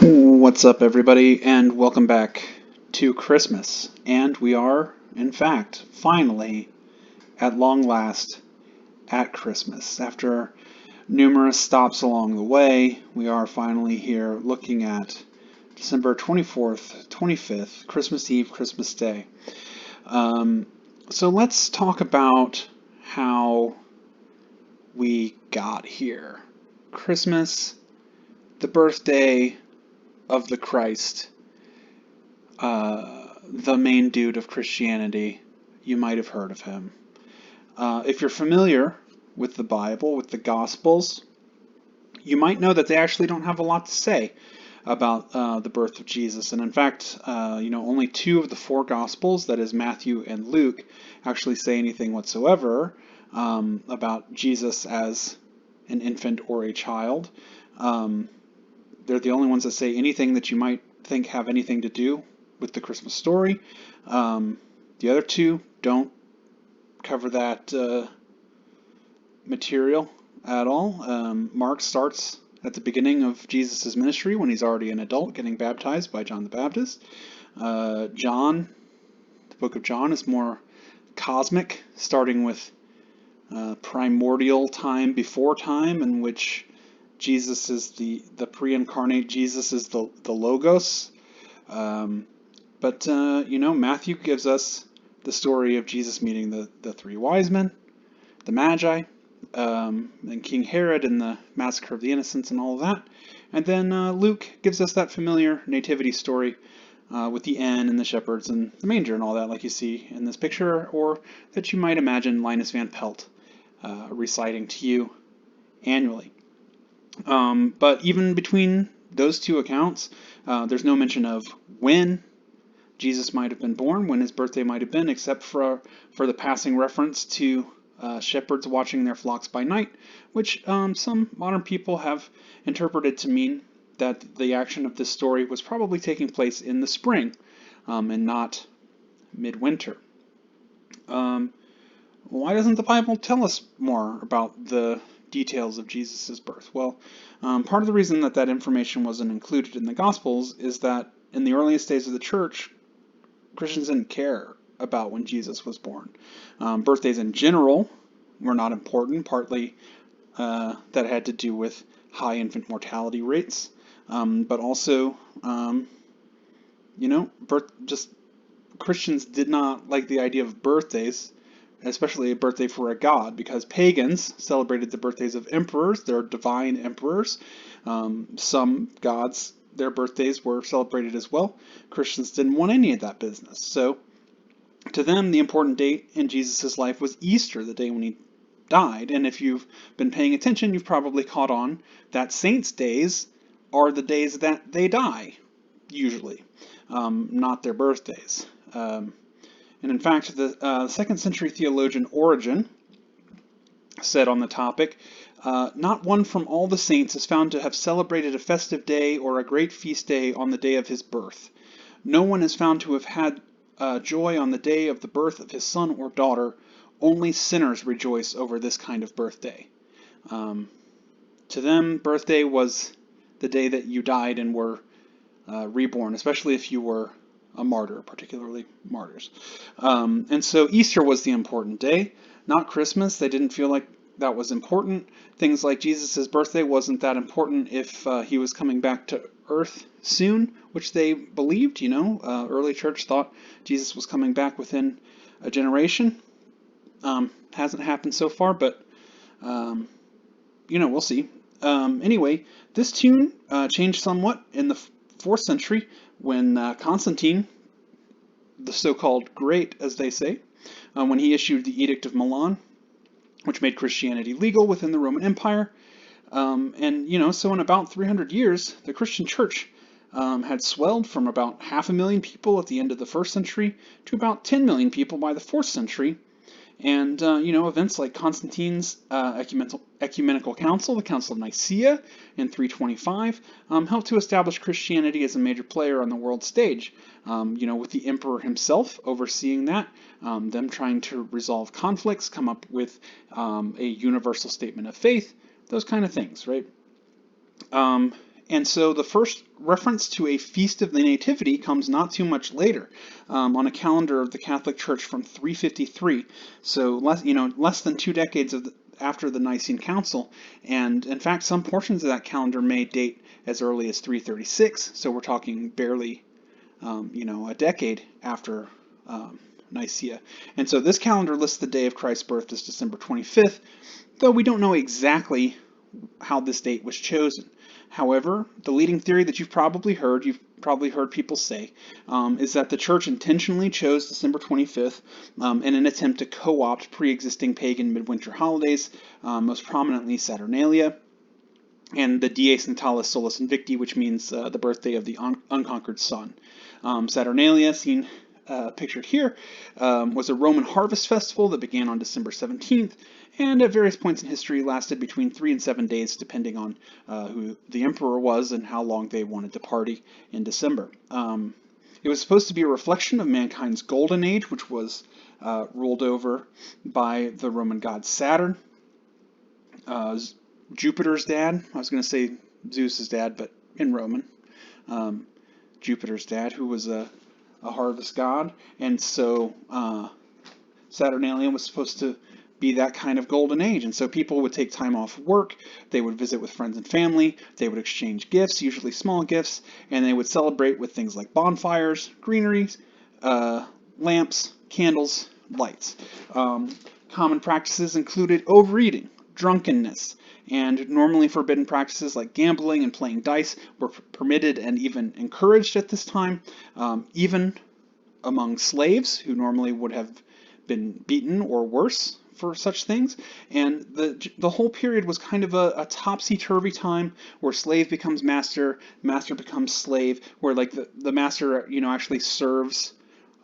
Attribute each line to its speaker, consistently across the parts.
Speaker 1: What's up, everybody, and welcome back to Christmas. And we are, in fact, finally, at long last, at Christmas. After numerous stops along the way, we are finally here looking at December 24th, 25th, Christmas Eve, Christmas Day. So let's talk about how we got here. Christmas, the birthday of the Christ, the main dude of Christianity. You might have heard of him. If you're familiar with the Bible, with the Gospels, you might know that they actually don't have a lot to say about the birth of Jesus. And in fact, only two of the four Gospels, that is Matthew and Luke, actually say anything whatsoever about Jesus as an infant or a child. They're the only ones that say anything that you might think have anything to do with the Christmas story. The other two don't cover that material at all. Mark starts at the beginning of Jesus' ministry when he's already an adult, getting baptized by John the Baptist. John, the book of John, is more cosmic, starting with primordial time before time, in which Jesus is the pre-incarnate. Jesus is the Logos. But Matthew gives us the story of Jesus meeting the three wise men, the Magi, and King Herod and the massacre of the innocents and all of that. And then Luke gives us that familiar nativity story with the inn and the shepherds and the manger and all that, like you see in this picture, or that you might imagine Linus Van Pelt reciting to you annually. But even between those two accounts, there's no mention of when Jesus might have been born, when his birthday might have been, except for the passing reference to shepherds watching their flocks by night, which some modern people have interpreted to mean that the action of this story was probably taking place in the spring and not midwinter. Why doesn't the Bible tell us more about the details of Jesus' birth? Well, part of the reason that information wasn't included in the Gospels is that in the earliest days of the church, Christians didn't care about when Jesus was born. Birthdays in general were not important, partly that had to do with high infant mortality rates, but also, Christians did not like the idea of birthdays, especially a birthday for a god, because pagans celebrated the birthdays of emperors, their divine emperors. Some gods, their birthdays were celebrated as well. Christians didn't want any of that business. So to them, the important date in Jesus' life was Easter, the day when he died. And if you've been paying attention, you've probably caught on that saints' days are the days that they die, usually, not their birthdays. And in fact, the 2nd century theologian Origen said on the topic, not one from all the saints is found to have celebrated a festive day or a great feast day on the day of his birth. No one is found to have had joy on the day of the birth of his son or daughter. Only sinners rejoice over this kind of birthday. To them, birthday was the day that you died and were reborn, especially if you were a martyr, particularly martyrs. And so Easter was the important day, not Christmas. They didn't feel like that was important. Things like Jesus' birthday wasn't that important if he was coming back to earth soon, which they believed. Early church thought Jesus was coming back within a generation. Hasn't happened so far, but we'll see. Anyway, this tune changed somewhat in the 4th century when Constantine, the so-called Great, as they say, when he issued the Edict of Milan, which made Christianity legal within the Roman Empire. So in about 300 years, the Christian church had swelled from about 500,000 people at the end of the 1st century to about 10 million people by the 4th century. And, events like Constantine's ecumenical council, the Council of Nicaea in 325, helped to establish Christianity as a major player on the world stage, with the emperor himself overseeing that, them trying to resolve conflicts, come up with a universal statement of faith, those kind of things, right? And so the first reference to a feast of the Nativity comes not too much later, on a calendar of the Catholic Church from 353. So less than 2 decades after the Nicene Council, and in fact some portions of that calendar may date as early as 336. So we're talking barely, a decade after Nicaea. And so this calendar lists the day of Christ's birth as December 25th, though we don't know exactly how this date was chosen. However, the leading theory that you've probably heard people say, is that the church intentionally chose December 25th in an attempt to co-opt pre-existing pagan midwinter holidays, most prominently Saturnalia, and the Dies Natalis Solis Invicti, which means the birthday of the unconquered sun. Saturnalia, seen pictured here, was a Roman harvest festival that began on December 17th, and at various points in history lasted between 3 and 7 days, depending on who the emperor was and how long they wanted to party in December. It was supposed to be a reflection of mankind's golden age, which was ruled over by the Roman god Saturn, Jupiter's dad. I was going to say Zeus's dad, but in Roman. Jupiter's dad, who was a harvest god. And so Saturnalia was supposed to be that kind of golden age. And so people would take time off work, they would visit with friends and family, they would exchange gifts, usually small gifts, and they would celebrate with things like bonfires, greeneries, lamps, candles, lights. Common practices included overeating, drunkenness, and normally forbidden practices like gambling and playing dice were permitted and even encouraged at this time, even among slaves who normally would have been beaten or worse for such things. And the whole period was kind of a topsy-turvy time where slave becomes master, master becomes slave, where like the master actually serves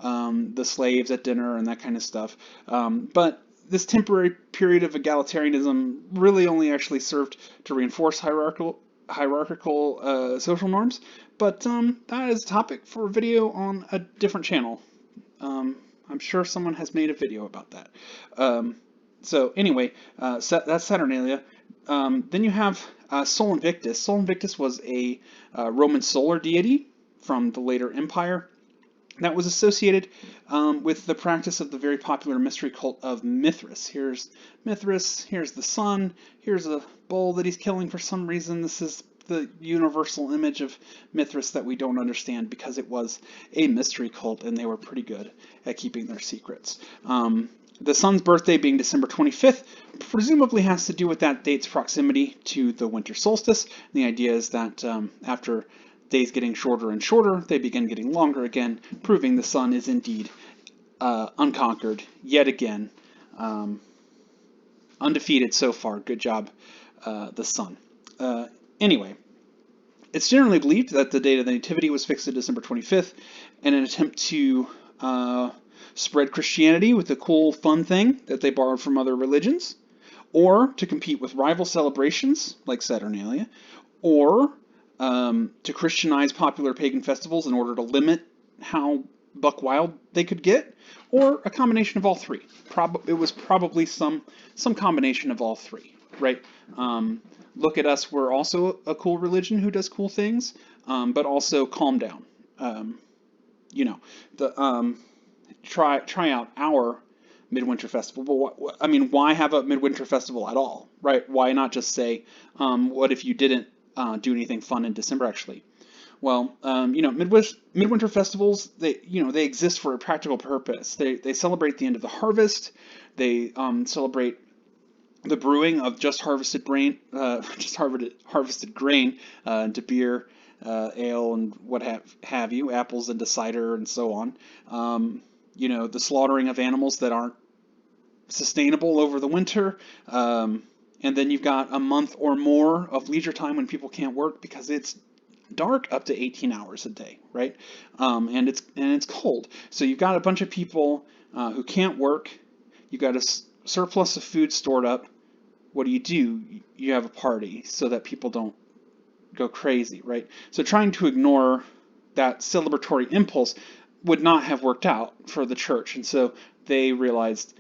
Speaker 1: the slaves at dinner and that kind of stuff. But this temporary period of egalitarianism really only actually served to reinforce hierarchical social norms, but that is a topic for a video on a different channel. I'm sure someone has made a video about that. So anyway, that's Saturnalia. Then you have Sol Invictus. Sol Invictus was a Roman solar deity from the later empire that was associated with the practice of the very popular mystery cult of Mithras. Here's Mithras, here's the sun, here's a bull that he's killing for some reason. This is the universal image of Mithras that we don't understand because it was a mystery cult and they were pretty good at keeping their secrets. The sun's birthday being December 25th presumably has to do with that date's proximity to the winter solstice. The idea is that after days getting shorter and shorter, they begin getting longer again, proving the sun is indeed unconquered yet again. Undefeated so far. Good job, the sun. Anyway, it's generally believed that the date of the Nativity was fixed at December 25th in an attempt to spread Christianity with a cool, fun thing that they borrowed from other religions, or to compete with rival celebrations like Saturnalia, or to Christianize popular pagan festivals in order to limit how buck wild they could get, or a combination of all three. It was probably some combination of all three, right? Look at us, we're also a cool religion who does cool things, but also calm down. Try out our Midwinter Festival. But why have a Midwinter Festival at all, right? Why not just say, what if you didn't do anything fun in December, actually? Well, Midwinter festivals, they exist for a practical purpose. They celebrate the end of the harvest. They celebrate the brewing of just harvested grain, into beer, ale, and what have you, apples into cider, and so on. The slaughtering of animals that aren't sustainable over the winter. And then you've got a month or more of leisure time when people can't work because it's dark up to 18 hours a day, right? And it's cold. So you've got a bunch of people who can't work. You've got a surplus of food stored up. What do? You have a party so that people don't go crazy, right? So trying to ignore that celebratory impulse would not have worked out for the church. And so they realized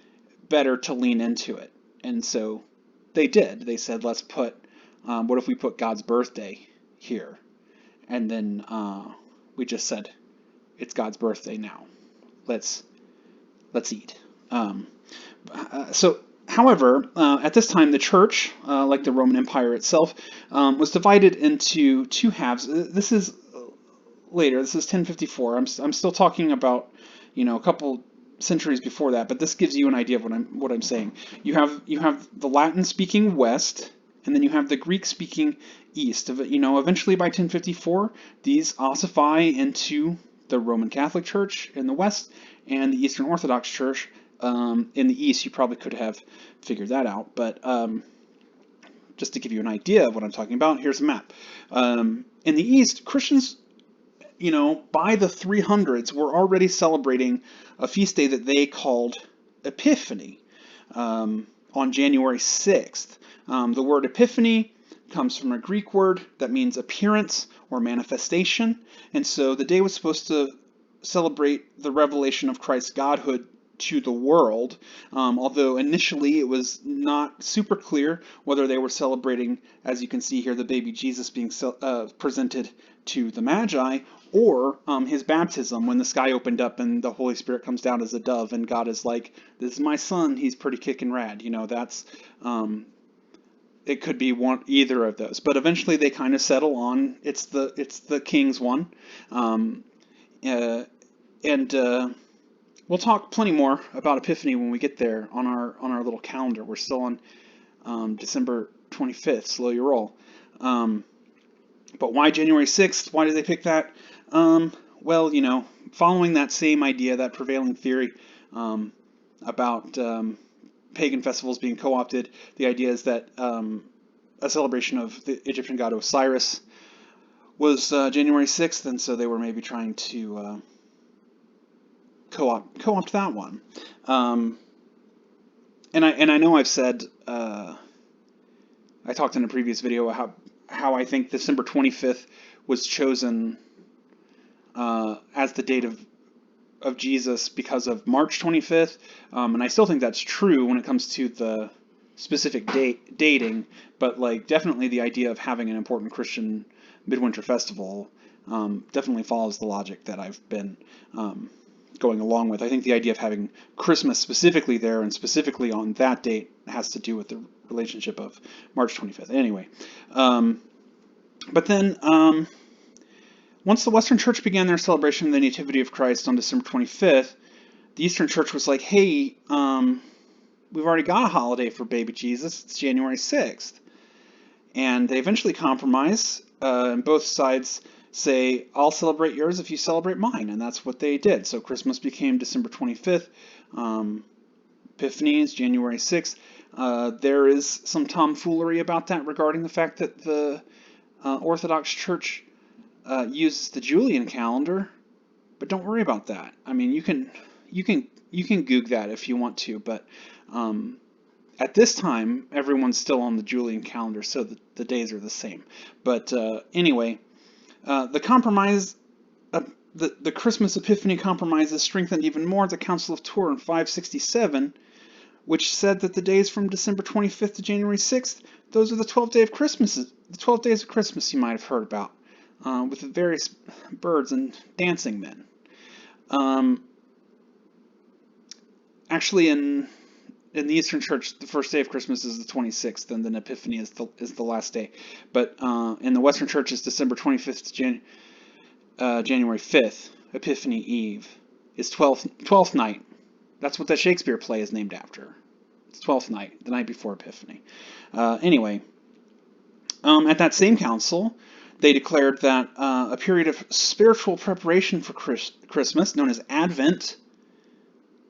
Speaker 1: better to lean into it. And so they did. They said, let's put, what if we put God's birthday here. And then we just said, it's God's birthday now. Let's eat. However, at this time, the church, like the Roman Empire itself, was divided into two halves. This is later. This is 1054. I'm still talking about, a couple centuries before that, but this gives you an idea of what I'm saying. You have the Latin-speaking West, and then you have the Greek-speaking East. Eventually by 1054, these ossify into the Roman Catholic Church in the West and the Eastern Orthodox Church in the East. You probably could have figured that out, but just to give you an idea of what I'm talking about, here's a map. In the East, Christians, by the 300s, were already celebrating a feast day that they called Epiphany on January 6th. The word Epiphany comes from a Greek word that means appearance or manifestation, and so the day was supposed to celebrate the revelation of Christ's godhood to the world, although initially it was not super clear whether they were celebrating, as you can see here, the baby Jesus being presented to the Magi, or his baptism when the sky opened up and the Holy Spirit comes down as a dove and God is like, this is my son, he's pretty kicking rad. That's it could be either of those, but eventually they kind of settle on it's the king's one, and we'll talk plenty more about Epiphany when we get there on our little calendar. We're still on December 25th. Slow your roll. But why January 6th? Why did they pick that? Well, following that same idea, that prevailing theory about pagan festivals being co-opted, the idea is that a celebration of the Egyptian god Osiris was January 6th, and so they were maybe trying to co-opt that one. And I know I've said, I talked in a previous video how I think December 25th was chosen as the date of Jesus because of March 25th, and I still think that's true when it comes to the specific dating, but definitely the idea of having an important Christian Midwinter festival definitely follows the logic that I've been going along with. I think the idea of having Christmas specifically there and specifically on that date has to do with the relationship of March 25th. Anyway, but then once the Western Church began their celebration of the Nativity of Christ on December 25th, the Eastern Church was like, hey, we've already got a holiday for baby Jesus. It's January 6th. And they eventually compromise, and both sides say, I'll celebrate yours if you celebrate mine, and that's what they did. So Christmas became December 25th, Epiphany is January 6th. There is some tomfoolery about that regarding the fact that the Orthodox Church uses the Julian calendar, but don't worry about that. I mean, you can goog that if you want to, but at this time, everyone's still on the Julian calendar, so the days are the same. But anyway, the compromise, the Christmas Epiphany compromise is strengthened even more at the Council of Tours in 567, which said that the days from December 25th to January 6th, those are the 12 days of Christmas you might have heard about, with the various birds and dancing men. Actually, in the Eastern Church, the first day of Christmas is the 26th, and then Epiphany is the last day. But in the Western Church, it's December 25th to January 5th. Epiphany Eve is 12th night. That's what that Shakespeare play is named after. It's 12th night, the night before Epiphany. Anyway, at that same council, they declared that a period of spiritual preparation for Christmas, known as Advent,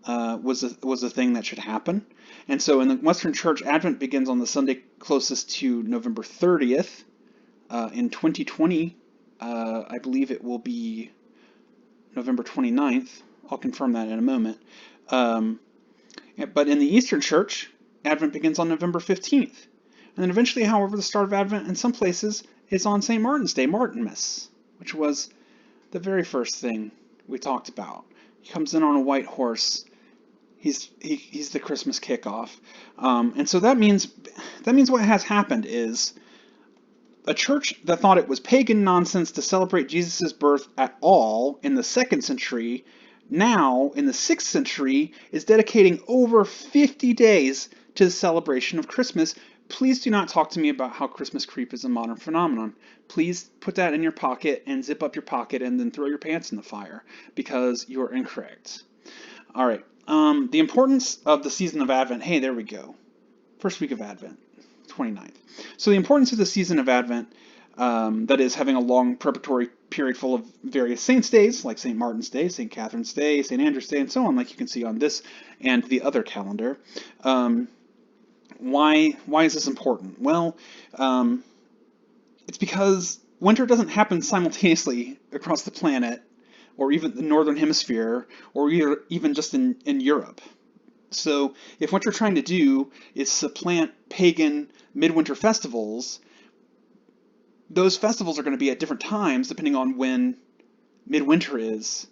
Speaker 1: was a thing that should happen. And so in the Western Church, Advent begins on the Sunday closest to November 30th. In 2020, I believe it will be November 29th. I'll confirm that in a moment. But in the Eastern Church, Advent begins on November 15th. And then eventually, however, the start of Advent in some places is on St. Martin's Day, Martinmas, which was the very first thing we talked about. He comes in on a white horse. He's the Christmas kickoff. And so that means what has happened is a church that thought it was pagan nonsense to celebrate Jesus' birth at all in the 2nd century, now in the 6th century, is dedicating over 50 days to the celebration of Christmas. Please do not talk to me about how Christmas creep is a modern phenomenon. Please put that in your pocket and zip up your pocket and then throw your pants in the fire, because you're incorrect. All right. The importance of the season of Advent. Hey, there we go. First week of Advent, 29th. So the importance of the season of Advent, that is having a long preparatory period full of various saints' days, like St. Martin's Day, St. Catherine's Day, St. Andrew's Day, and so on, like you can see on this and the other calendar. Why is this important? Well, it's because winter doesn't happen simultaneously across the planet, or even the northern hemisphere, or even just in Europe. So if what you're trying to do is supplant pagan midwinter festivals, those festivals are going to be at different times depending on when midwinter is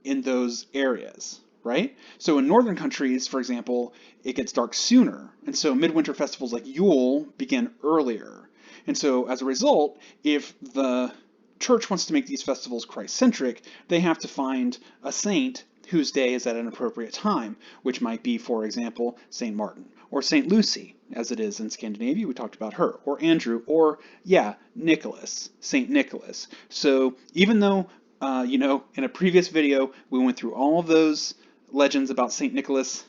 Speaker 1: in those areas, right? So in northern countries, for example, it gets dark sooner, and so midwinter festivals like Yule begin earlier. And so as a result, if the church wants to make these festivals Christ-centric, they have to find a saint whose day is at an appropriate time, which might be, for example, St. Martin, or St. Lucy, as it is in Scandinavia, we talked about her, or Andrew, or, yeah, Nicholas, St. Nicholas. So even though, in a previous video, we went through all of those legends about St. Nicholas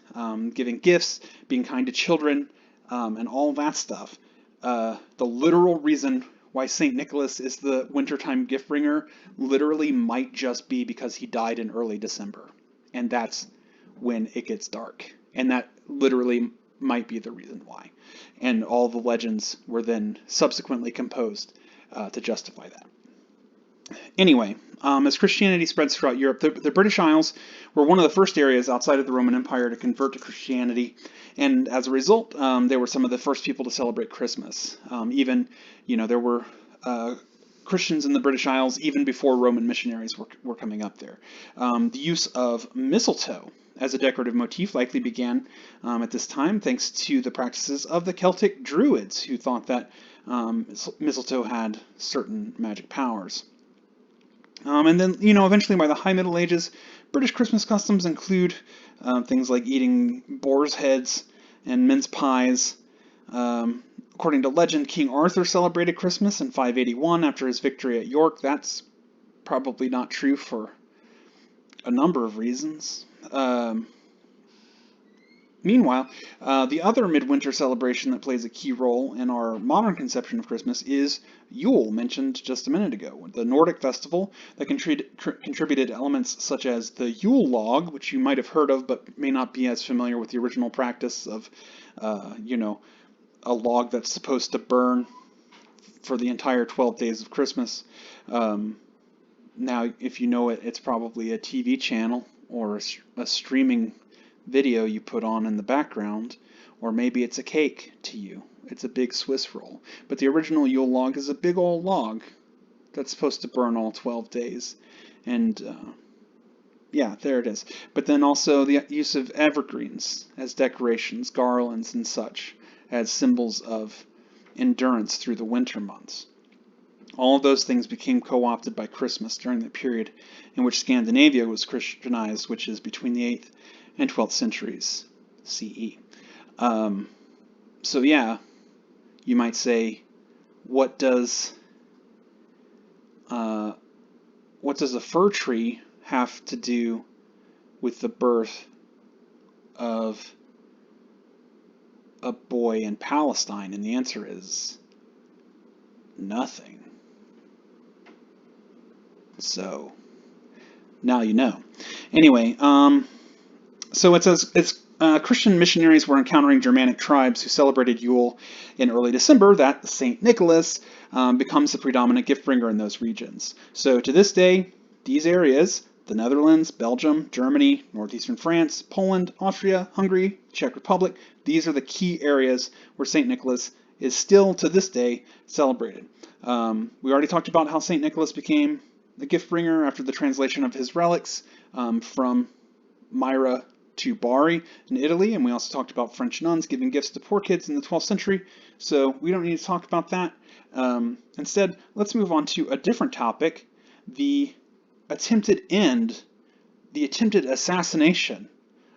Speaker 1: giving gifts, being kind to children, and all that stuff, the literal reason why St. Nicholas is the wintertime gift bringer literally might just be because he died in early December. And that's when it gets dark. And that literally might be the reason why. And all the legends were then subsequently composed to justify that. Anyway, as Christianity spreads throughout Europe, the British Isles were one of the first areas outside of the Roman Empire to convert to Christianity. And as a result, they were some of the first people to celebrate Christmas. There were Christians in the British Isles even before Roman missionaries were coming up there. The use of mistletoe as a decorative motif likely began at this time thanks to the practices of the Celtic Druids, who thought that mistletoe had certain magic powers. And then, eventually by the High Middle Ages, British Christmas customs include things like eating boar's heads and mince pies. According to legend, King Arthur celebrated Christmas in 581 after his victory at York. That's probably not true for a number of reasons. Meanwhile, the other midwinter celebration that plays a key role in our modern conception of Christmas is Yule, mentioned just a minute ago, the Nordic festival that contributed elements such as the Yule log, which you might have heard of but may not be as familiar with the original practice of, a log that's supposed to burn for the entire 12 days of Christmas. Now, if you know it, it's probably a TV channel or a streaming video you put on in the background, or maybe it's a cake to you. It's a big Swiss roll. But the original Yule log is a big old log that's supposed to burn all 12 days. And yeah, there it is. But then also the use of evergreens as decorations, garlands and such, as symbols of endurance through the winter months. All of those things became co-opted by Christmas during the period in which Scandinavia was Christianized, which is between the 8th and 12th centuries CE. So yeah, you might say, what does a fir tree have to do with the birth of a boy in Palestine? And the answer is nothing. So now you know. Anyway, so it says Christian missionaries were encountering Germanic tribes who celebrated Yule in early December, that St. Nicholas becomes the predominant gift bringer in those regions. So to this day, these areas, the Netherlands, Belgium, Germany, northeastern France, Poland, Austria, Hungary, Czech Republic, these are the key areas where St. Nicholas is still to this day celebrated. We already talked about how St. Nicholas became the gift bringer after the translation of his relics from Myra to Bari in Italy, and we also talked about French nuns giving gifts to poor kids in the 12th century, so we don't need to talk about that. Instead, let's move on to a different topic, the attempted assassination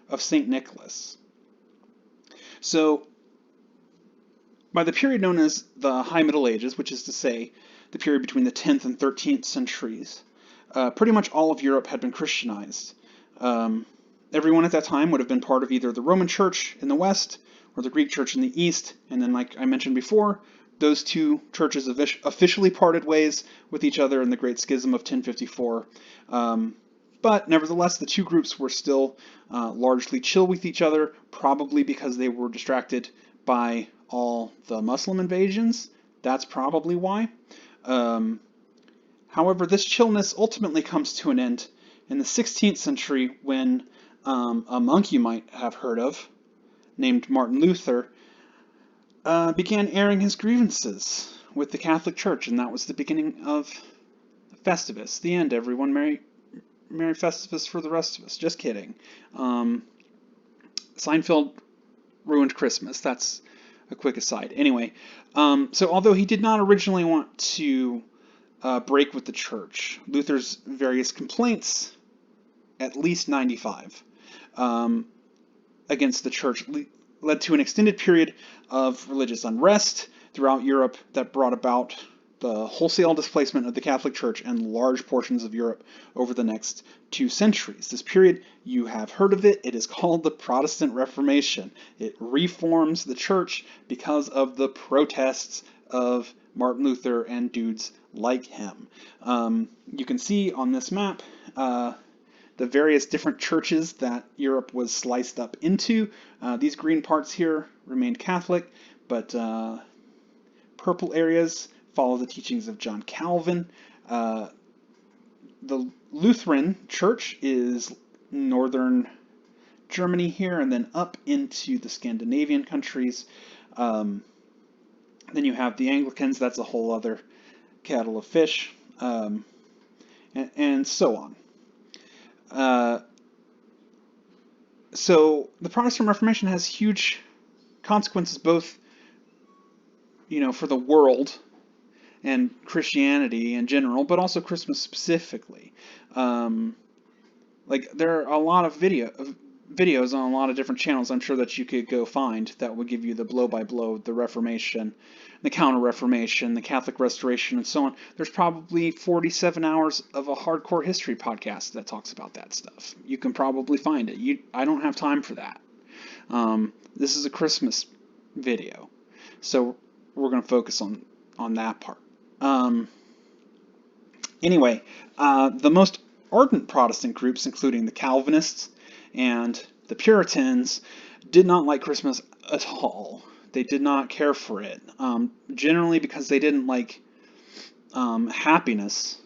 Speaker 1: of St. Nicholas. So, by the period known as the High Middle Ages, which is to say the period between the 10th and 13th centuries, pretty much all of Europe had been Christianized. Everyone at that time would have been part of either the Roman Church in the West or the Greek Church in the East, and then, like I mentioned before, those two churches officially parted ways with each other in the Great Schism of 1054. But nevertheless, the two groups were still largely chill with each other, probably because they were distracted by all the Muslim invasions. That's probably why. However, this chillness ultimately comes to an end in the 16th century when a monk you might have heard of, named Martin Luther, began airing his grievances with the Catholic Church, and that was the beginning of Festivus. The end, everyone. Merry Festivus for the rest of us. Just kidding. Seinfeld ruined Christmas. That's a quick aside. Anyway, so although he did not originally want to break with the church, Luther's various complaints, at least 95, against the church led to an extended period of religious unrest throughout Europe that brought about the wholesale displacement of the Catholic Church in large portions of Europe over the next 2 centuries. This period, you have heard of it, it is called the Protestant Reformation. It reforms the church because of the protests of Martin Luther and dudes like him. You can see on this map the various different churches that Europe was sliced up into. These green parts here remained Catholic, but purple areas follow the teachings of John Calvin. The Lutheran Church is northern Germany here, and then up into the Scandinavian countries. Then you have the Anglicans, that's a whole other kettle of fish, and so on. So the Protestant Reformation has huge consequences both, for the world and Christianity in general, but also Christmas specifically. There are a lot of videos on a lot of different channels I'm sure that you could go find that would give you the blow-by-blow, the Reformation, the Counter-Reformation, the Catholic Restoration, and so on. There's probably 47 hours of a hardcore history podcast that talks about that stuff. You can probably find it. I don't have time for that. This is a Christmas video, so we're going to focus on that part. Anyway, the most ardent Protestant groups, including the Calvinists and the Puritans, did not like Christmas at all. They did not care for it, generally because they didn't like happiness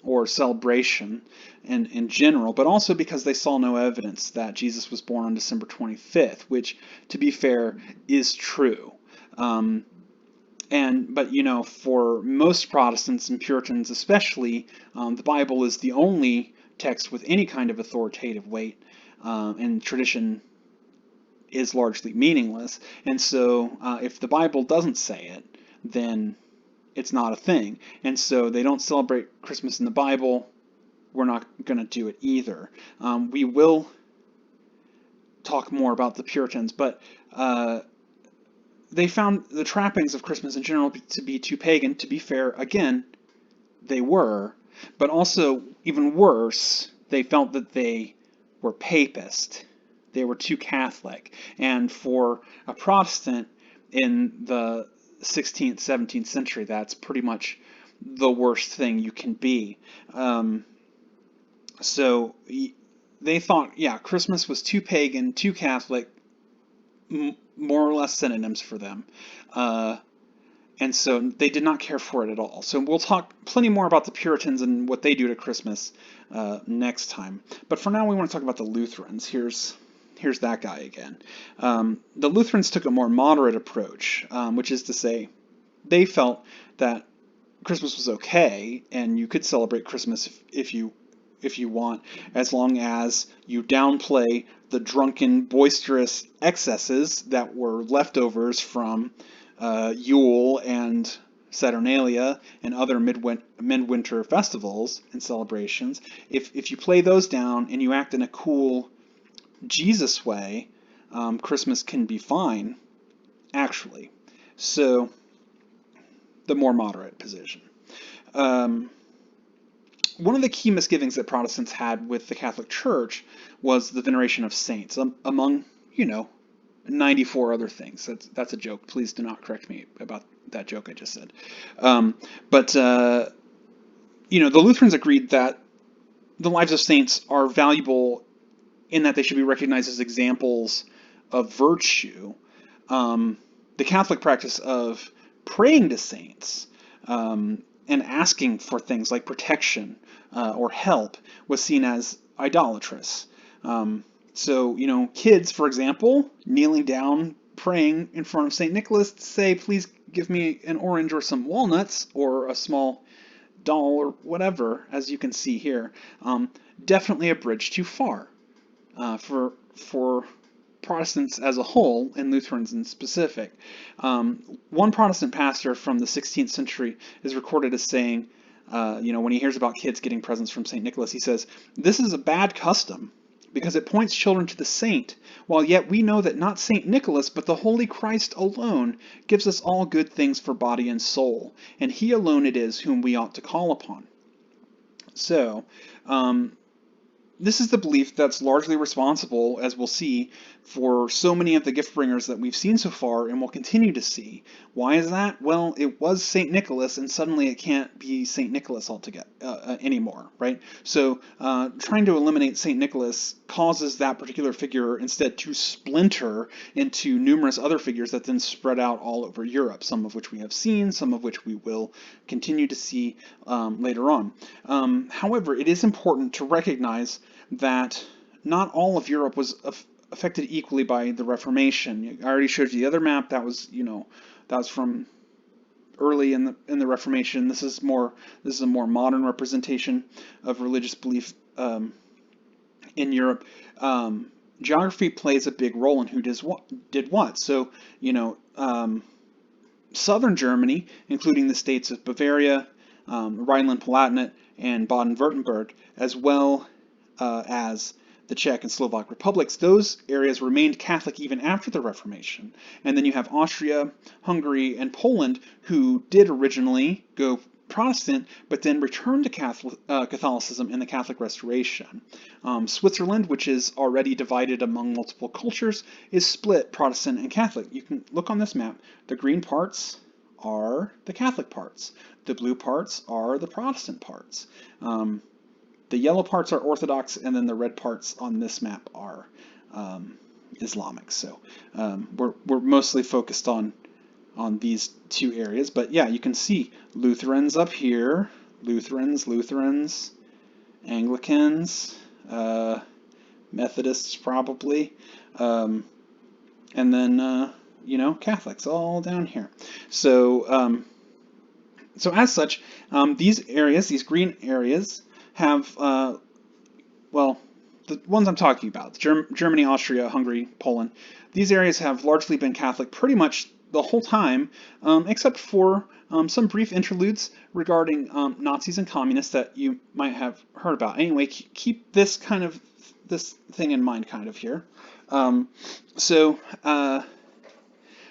Speaker 1: or celebration in general, but also because they saw no evidence that Jesus was born on December 25th, which, to be fair, is true. But for most Protestants and Puritans especially, the Bible is the only text with any kind of authoritative weight, and tradition is largely meaningless. And so if the Bible doesn't say it, then it's not a thing. And so they don't celebrate Christmas in the Bible. We're not going to do it either. We will talk more about the Puritans, but they found the trappings of Christmas in general to be too pagan. To be fair, again, they were, but also, even worse, they felt that they were papist. They were too Catholic. And for a Protestant in the 16th, 17th century, that's pretty much the worst thing you can be. So they thought, Christmas was too pagan, too Catholic, more or less synonyms for them. And so they did not care for it at all. So we'll talk plenty more about the Puritans and what they do to Christmas next time. But for now, we want to talk about the Lutherans. Here's that guy again. The Lutherans took a more moderate approach, which is to say, they felt that Christmas was okay, and you could celebrate Christmas if you if you want, as long as you downplay the drunken, boisterous excesses that were leftovers from Yule and Saturnalia and other midwinter festivals and celebrations. If you play those down and you act in a cool Jesus way, Christmas can be fine, actually. So, the more moderate position. One of the key misgivings that Protestants had with the Catholic Church was the veneration of saints, among, 94 other things. That's a joke. Please do not correct me about that joke I just said. But the Lutherans agreed that the lives of saints are valuable in that they should be recognized as examples of virtue. The Catholic practice of praying to saints and asking for things like protection or help was seen as idolatrous. So, kids, for example, kneeling down, praying in front of St. Nicholas to say, please give me an orange or some walnuts or a small doll or whatever, as you can see here, definitely a bridge too far for Protestants as a whole, and Lutherans in specific. One Protestant pastor from the 16th century is recorded as saying, when he hears about kids getting presents from St. Nicholas, he says, "This is a bad custom, because it points children to the saint, while yet we know that not St. Nicholas, but the Holy Christ alone gives us all good things for body and soul, and he alone it is whom we ought to call upon." So, this is the belief that's largely responsible, as we'll see, for so many of the gift bringers that we've seen so far and will continue to see. Why is that? Well, it was St. Nicholas, and suddenly it can't be St. Nicholas altogether anymore, right? So trying to eliminate St. Nicholas causes that particular figure instead to splinter into numerous other figures that then spread out all over Europe, some of which we have seen, some of which we will continue to see later on. However, it is important to recognize that not all of Europe was affected equally by the Reformation. I already showed you the other map. That was, that was from early in the Reformation. This is a more modern representation of religious belief in Europe. Geography plays a big role in who did what. So, southern Germany, including the states of Bavaria, Rhineland-Palatinate, and Baden-Württemberg, as well as the Czech and Slovak republics, those areas remained Catholic even after the Reformation. And then you have Austria, Hungary, and Poland, who did originally go Protestant, but then returned to Catholicism in the Catholic Restoration. Switzerland, which is already divided among multiple cultures, is split Protestant and Catholic. You can look on this map. The green parts are the Catholic parts. The blue parts are the Protestant parts. The yellow parts are Orthodox, and then the red parts on this map are Islamic. So we're mostly focused on these two areas. But yeah, you can see Lutherans up here, Lutherans, Anglicans, Methodists probably, and then Catholics all down here. So so as such, these areas, these green areas, have, the ones I'm talking about, Germany, Austria, Hungary, Poland, these areas have largely been Catholic pretty much the whole time, except for some brief interludes regarding Nazis and communists that you might have heard about. Anyway, keep this thing in mind kind of here.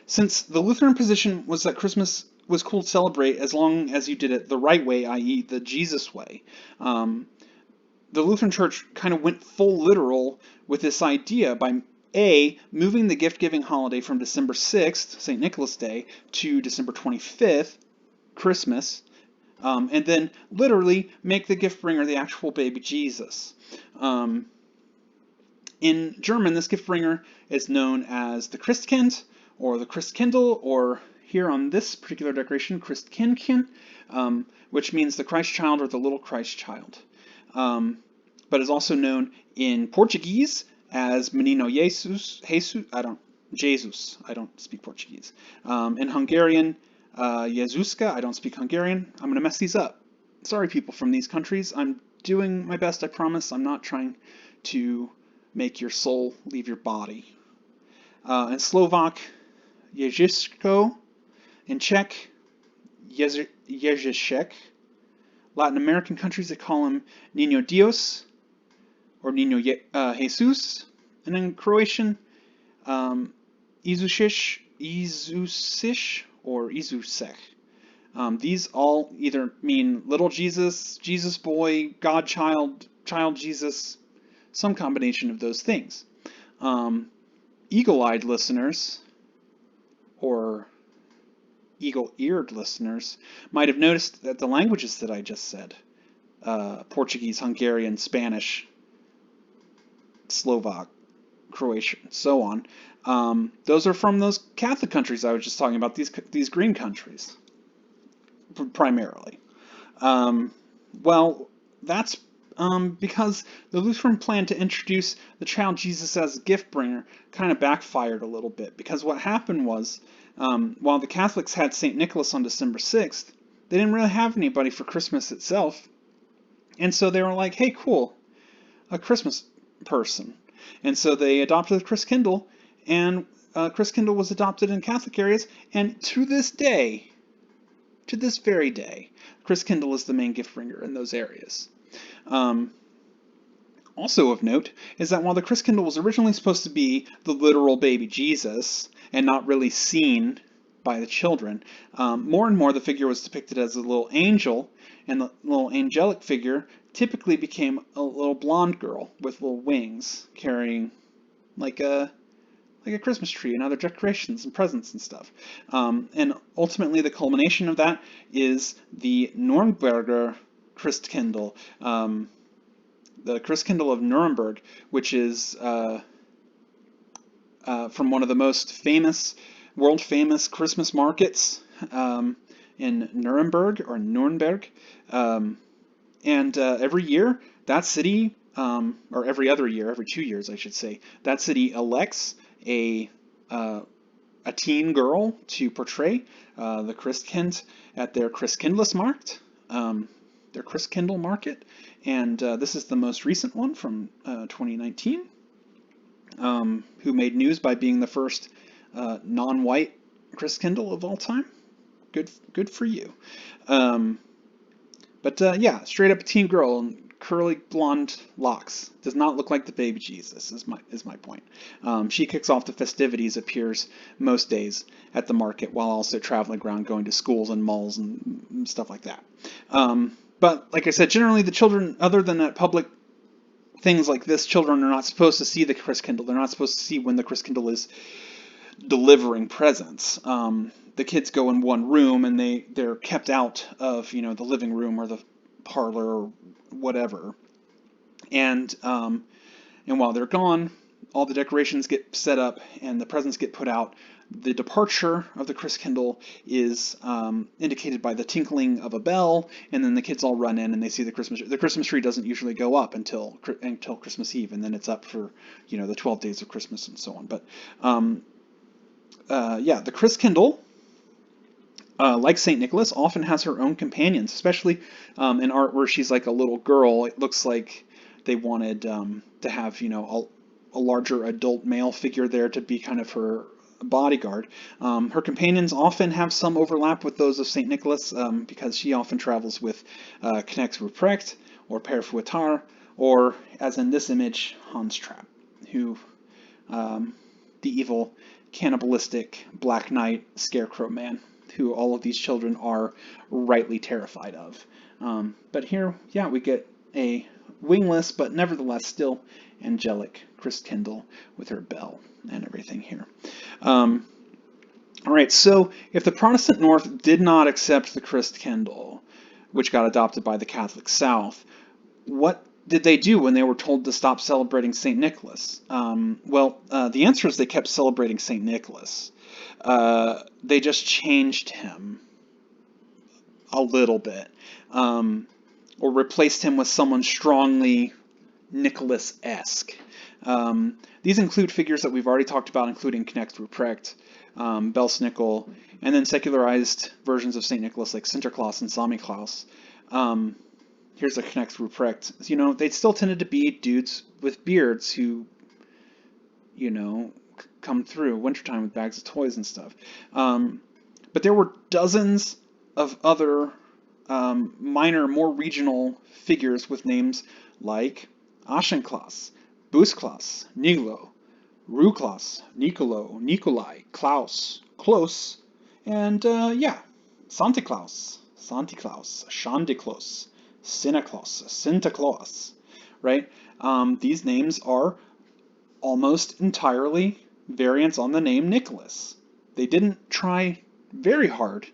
Speaker 1: Since the Lutheran position was that Christmas was cool to celebrate as long as you did it the right way, i.e. the Jesus way, the Lutheran Church kind of went full literal with this idea by moving the gift-giving holiday from December 6th, St. Nicholas Day, to December 25th, Christmas, and then literally make the gift bringer the actual baby Jesus. In German, this gift bringer is known as the Christkind, or the Christkindl, or here on this particular decoration, Christkindchen, which means the Christ child or the little Christ child. But is also known in Portuguese as Menino Jesus. I don't speak Portuguese. In Hungarian, Jezuska. I don't speak Hungarian. I'm going to mess these up. Sorry, people from these countries. I'm doing my best, I promise. I'm not trying to make your soul leave your body. In Slovak, Ježiško. In Czech, Ježišek. Latin American countries, they call him Niño Dios or Niño Jesus. And in Croatian, Izusiš or Izusek. These all either mean little Jesus, Jesus boy, God child, child Jesus, some combination of those things. Eagle-eyed listeners, or eagle-eared listeners, might have noticed that the languages that I just said, Portuguese, Hungarian, Spanish, Slovak, Croatian, so on, those are from those Catholic countries I was just talking about, these green countries, primarily. Well, that's because the Lutheran plan to introduce the child Jesus as a gift bringer kind of backfired a little bit, because what happened was, while the Catholics had St. Nicholas on December 6th, they didn't really have anybody for Christmas itself, and so they were like, hey, cool, a Christmas person. And so they adopted Christkind, and Christkind was adopted in Catholic areas, and to this very day, Christkind is the main gift bringer in those areas. Also of note is that while the Christkind was originally supposed to be the literal baby Jesus and not really seen by the children, more and more the figure was depicted as a little angel, and the little angelic figure typically became a little blonde girl with little wings carrying like a Christmas tree and other decorations and presents and stuff. And ultimately the culmination of that is the Nürnberger Christkind, the Christkind of Nuremberg, which is from one of the most famous, world-famous Christmas markets in Nuremberg. And every year, that city, or every other year, every 2 years, I should say, that city elects a teen girl to portray the Christkind at their Christkindlesmarkt, their Christkindl market, and this is the most recent one from 2019, who made news by being the first non-white Christkindl of all time. Good for you. But yeah, straight up a teen girl and curly blonde locks. Does not look like the baby Jesus, is my point. She kicks off the festivities, appears most days at the market, while also traveling around, going to schools and malls and stuff like that. But like I said, generally the children, other than at public things like this, children are not supposed to see the Christkind. They're not supposed to see when the Christkind is delivering presents. The kids go in one room and they're kept out of the living room or the parlor or whatever. And while they're gone, all the decorations get set up and the presents get put out. The departure of the Christkind is indicated by the tinkling of a bell, and then the kids all run in and they see the Christmas tree. The Christmas tree doesn't usually go up until Christmas Eve, and then it's up for the 12 days of Christmas and so on. But yeah, the Christkind, like St. Nicholas, often has her own companions, especially in art where she's like a little girl. It looks like they wanted to have a larger adult male figure there to be kind of her bodyguard. Her companions often have some overlap with those of St. Nicholas, because she often travels with Knecht Ruprecht or Père Fouettard, or, as in this image, Hans Trapp, who the evil, cannibalistic Black Knight Scarecrow Man, who all of these children are rightly terrified of. But here, yeah, we get a wingless, but nevertheless still angelic Christkind with her bell and everything here. All right, so if the Protestant North did not accept the Christkind, which got adopted by the Catholic South, what did they do when they were told to stop celebrating St. Nicholas? Well, the answer is they kept celebrating St. Nicholas. They just changed him a little bit, or replaced him with someone strongly Nicholas-esque. These include figures that we've already talked about, including Knecht Ruprecht, Belsnickel, and then secularized versions of St. Nicholas like Sinterklaas and Samichlaus, here's a Knecht Ruprecht. You know, they still tended to be dudes with beards who, you know, come through wintertime with bags of toys and stuff. But there were dozens of other minor, more regional figures with names like Aschenklas, Busklas, Niglo, Ruklas, Nicolo, Nikolai, Klaus, Klos, and yeah, Santa Claus, Shandiklos, Sinaklos, Sintaklos, right? These names are almost entirely variants on the name Nicholas. They didn't try very hard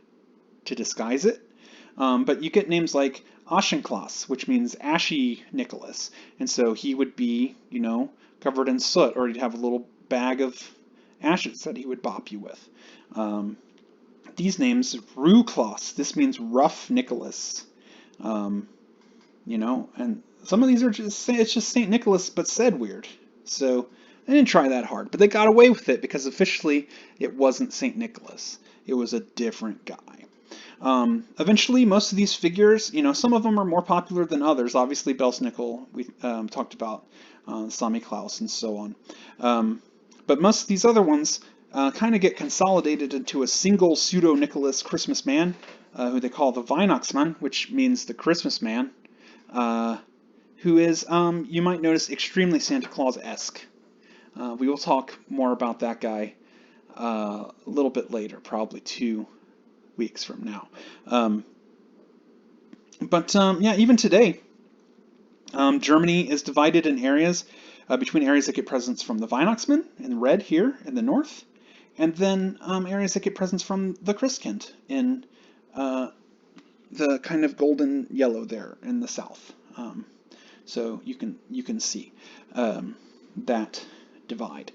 Speaker 1: to disguise it, but you get names like Aschenklas, which means ashy Nicholas, and so he would be, you know, covered in soot, or he'd have a little bag of ashes that he would bop you with. These names, Ruklas, this means rough Nicholas, you know, and some of these are just, it's just St. Nicholas, but said weird. So they didn't try that hard, but they got away with it because officially it wasn't St. Nicholas. It was a different guy. Eventually, most of these figures, you know, some of them are more popular than others. Obviously, Belsnickel, we talked about Sami Klaus and so on. But most of these other ones kind of get consolidated into a single pseudo-Nicholas Christmas man, who they call the Weihnachtsmann, which means the Christmas man, who is, you might notice, extremely Santa Claus-esque. We will talk more about that guy a little bit later, probably 2 weeks from now. Yeah, even today, Germany is divided in areas between areas that get presents from the Weihnachtsmann in red here in the north, and then areas that get presents from the Christkind in the kind of golden yellow there in the south. So you can see that divide.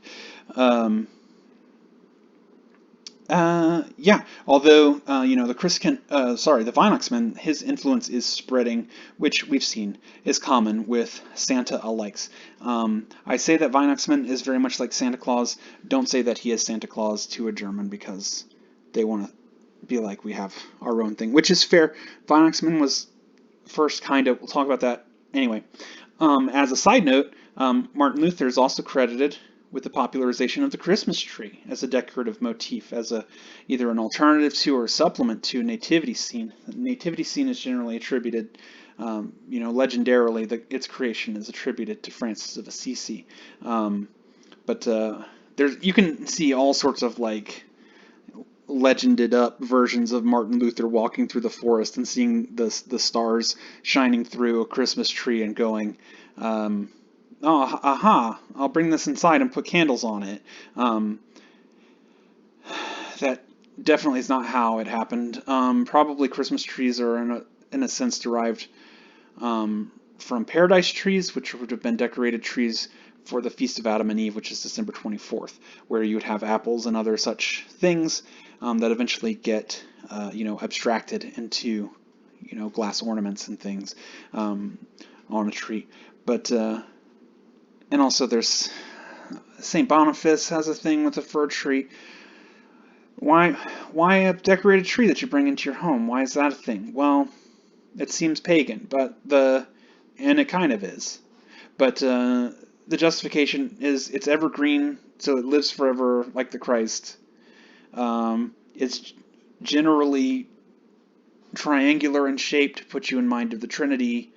Speaker 1: Yeah, although, you know, the the Weihnachtsmann, his influence is spreading, which we've seen is common with Santa-alikes. I say that Weihnachtsmann is very much like Santa Claus. Don't say that he is Santa Claus to a German because they want to be like we have our own thing, which is fair. Weihnachtsmann was first we'll talk about that anyway. As a side note, Martin Luther is also credited with the popularization of the Christmas tree as a decorative motif, as either an alternative to or a supplement to a nativity scene. The nativity scene is generally attributed, you know, legendarily, its creation is attributed to Francis of Assisi. But you can see all sorts of like legended up versions of Martin Luther walking through the forest and seeing the stars shining through a Christmas tree and going, oh, aha, I'll bring this inside and put candles on it. That definitely is not how it happened. Probably Christmas trees are in a sense derived from paradise trees, which would have been decorated trees for the Feast of Adam and Eve, which is December 24th, where you would have apples and other such things that eventually get, you know, abstracted into, you know, glass ornaments and things on a tree. But and also there's St. Boniface has a thing with a fir tree. Why a decorated tree that you bring into your home? Why is that a thing? Well, it seems pagan, and it kind of is. But the justification is it's evergreen, so it lives forever like the Christ. It's generally triangular in shape to put you in mind of the Trinity.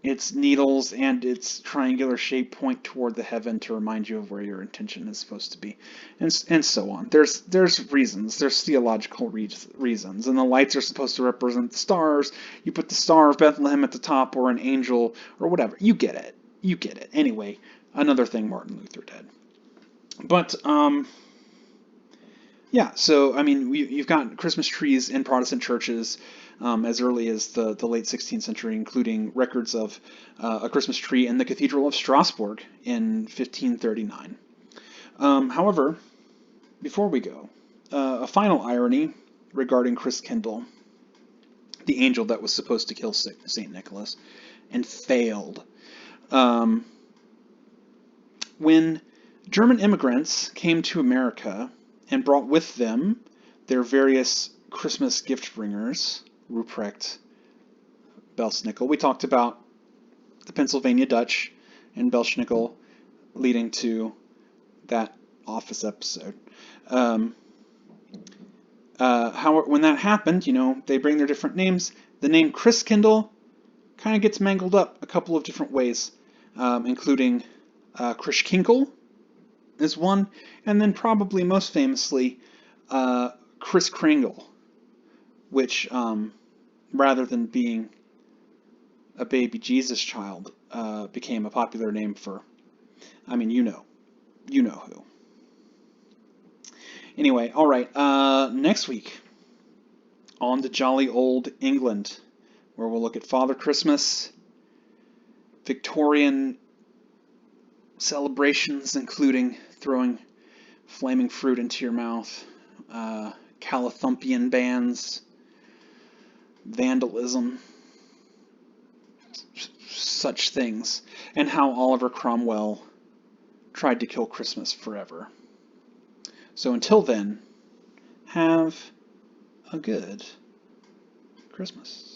Speaker 1: Its needles and its triangular shape point toward the heaven to remind you of where your intention is supposed to be, and so on. There's reasons. There's theological reasons, and the lights are supposed to represent the stars. You put the Star of Bethlehem at the top, or an angel, or whatever. You get it. You get it. Anyway, another thing Martin Luther did. But yeah. So I mean, you've got Christmas trees in Protestant churches. As early as the late 16th century, including records of a Christmas tree in the Cathedral of Strasbourg in 1539. However, before we go, a final irony regarding Christkindl, the angel that was supposed to kill St. Nicholas, and failed. When German immigrants came to America and brought with them their various Christmas gift bringers, Ruprecht, Belsnickel. We talked about the Pennsylvania Dutch and Belsnickel leading to that office episode. When that happened, they bring their different names. The name Christkindl kind of gets mangled up a couple of different ways, including Christkind is one, and then probably most famously Kris Kringle, which rather than being a baby Jesus child, became a popular name for, you know who. Anyway, all right, next week on to jolly old England, where we'll look at Father Christmas, Victorian celebrations, including throwing flaming fruit into your mouth, Calathumpian bands, vandalism, such things, and how Oliver Cromwell tried to kill Christmas forever. So until then, have a good Christmas.